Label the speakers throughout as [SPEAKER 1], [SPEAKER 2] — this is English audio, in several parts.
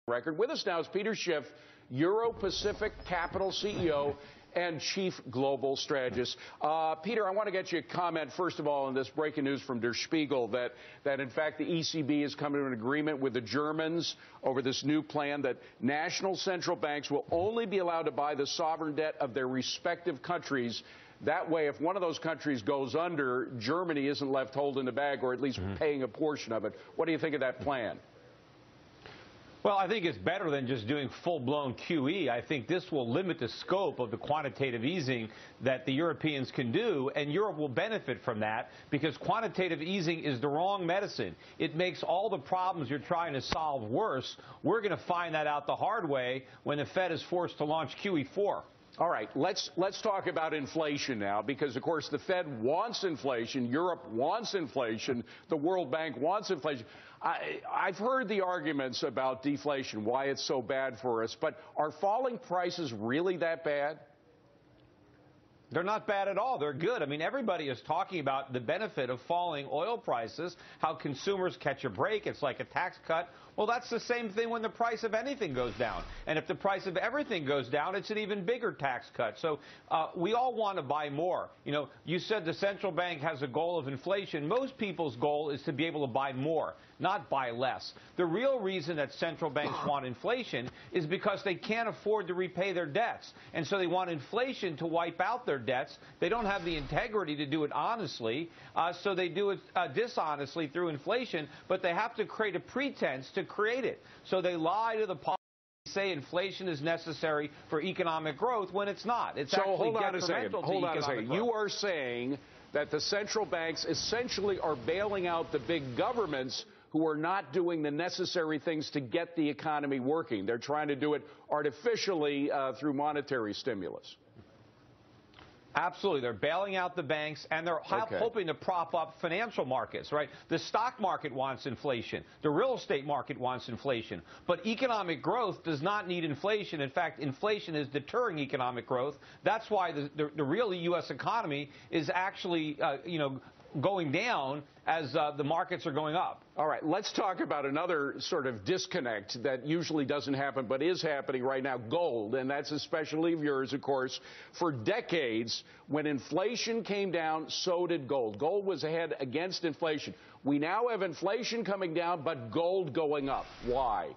[SPEAKER 1] record. With us now is Peter Schiff, Euro-Pacific Capital CEO and Chief Global Strategist. Peter, I want to get you a comment, first of all, on this breaking news from Der Spiegel that in fact, the ECB is coming to an agreement with the Germans over this new plan that national central banks will only be allowed to buy the sovereign debt of their respective countries. That way, if one of those countries goes under, Germany isn't left holding the bag, or at least paying a portion of it. What do you think of that plan?
[SPEAKER 2] Well, I think it's better than just doing full-blown QE. I think this will limit the scope of the quantitative easing that the Europeans can do, and Europe will benefit from that because quantitative easing is the wrong medicine. It makes all the problems you're trying to solve worse. We're going to find that out the hard way when the Fed is forced to launch QE4.
[SPEAKER 1] All right, let's talk about inflation now, because, of course, the Fed wants inflation, Europe wants inflation, the World Bank wants inflation. I've heard the arguments about deflation, why it's so bad for us, but are falling prices really that bad?
[SPEAKER 2] They're not bad at all. They're good. I mean, everybody is talking about the benefit of falling oil prices, how consumers catch a break. It's like a tax cut. Well, that's the same thing when the price of anything goes down. And if the price of everything goes down, it's an even bigger tax cut. So we all want to buy more. You know, you said the central bank has a goal of inflation. Most people's goal is to be able to buy more, not buy less. The real reason that central banks want inflation is because they can't afford to repay their debts. And so they want inflation to wipe out their debts. They don't have the integrity to do it honestly, so they do it dishonestly through inflation, but they have to create a pretense to create it. So they lie to the public, say inflation is necessary for economic growth when it's not. It's actually detrimental to economic growth.
[SPEAKER 1] You are saying that the central banks essentially are bailing out the big governments who are not doing the necessary things to get the economy working. They're trying to do it artificially through monetary stimulus.
[SPEAKER 2] Absolutely. They're bailing out the banks, and they're hoping to prop up financial markets, right? The stock market wants inflation. The real estate market wants inflation. But economic growth does not need inflation. In fact, inflation is deterring economic growth. That's why the real U.S. economy is actually, going down as the markets are going up.
[SPEAKER 1] All right, let's talk about another sort of disconnect that usually doesn't happen but is happening right now, gold, and that's a specialty of yours, of course. For decades, when inflation came down, so did gold. Gold was ahead against inflation. We now have inflation coming down, but gold going up. Why?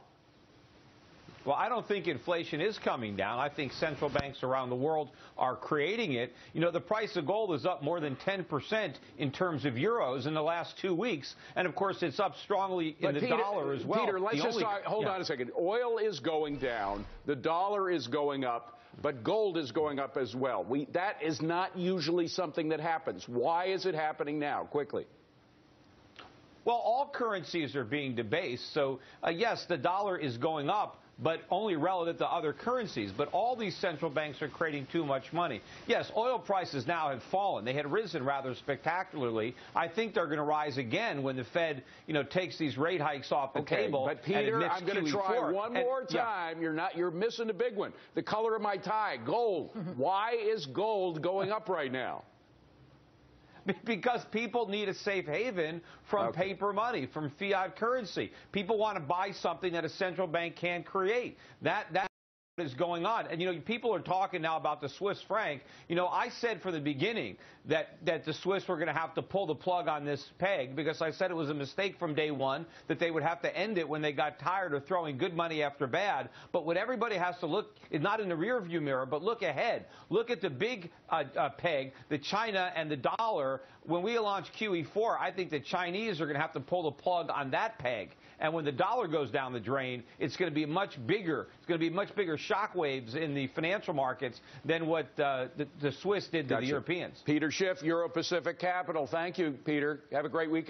[SPEAKER 2] Well, I don't think inflation is coming down. I think central banks around the world are creating it. You know, the price of gold is up more than 10% in terms of euros in the last 2 weeks. And, of course, it's up strongly in the dollar as well.
[SPEAKER 1] Peter, let's hold on a second. Oil is going down. The dollar is going up. But gold is going up as well. That is not usually something that happens. Why is it happening now? Quickly.
[SPEAKER 2] Well, all currencies are being debased. So, yes, the dollar is going up, but only relative to other currencies. But all these central banks are creating too much money. Yes, oil prices now have fallen. They had risen rather spectacularly. I think they're going to rise again when the Fed, takes these rate hikes off the table.
[SPEAKER 1] But Peter, I'm going to try one more time.
[SPEAKER 2] Yeah.
[SPEAKER 1] You're missing a big one. The color of my tie, gold. Why is gold going up right now?
[SPEAKER 2] Because people need a safe haven from paper money, from fiat currency. People want to buy something that a central bank can't create. That is going on. And, people are talking now about the Swiss franc. I said from the beginning that the Swiss were going to have to pull the plug on this peg because I said it was a mistake from day one, that they would have to end it when they got tired of throwing good money after bad. But what everybody has to look is not in the rearview mirror, but look ahead. Look at the big peg, the China and the dollar. When we launch QE4, I think the Chinese are going to have to pull the plug on that peg. And when the dollar goes down the drain, it's going to be much bigger. It's going to be much bigger shockwaves in the financial markets than what the Swiss did to the Europeans.
[SPEAKER 1] Peter Schiff, Euro-Pacific Capital. Thank you, Peter. Have a great weekend.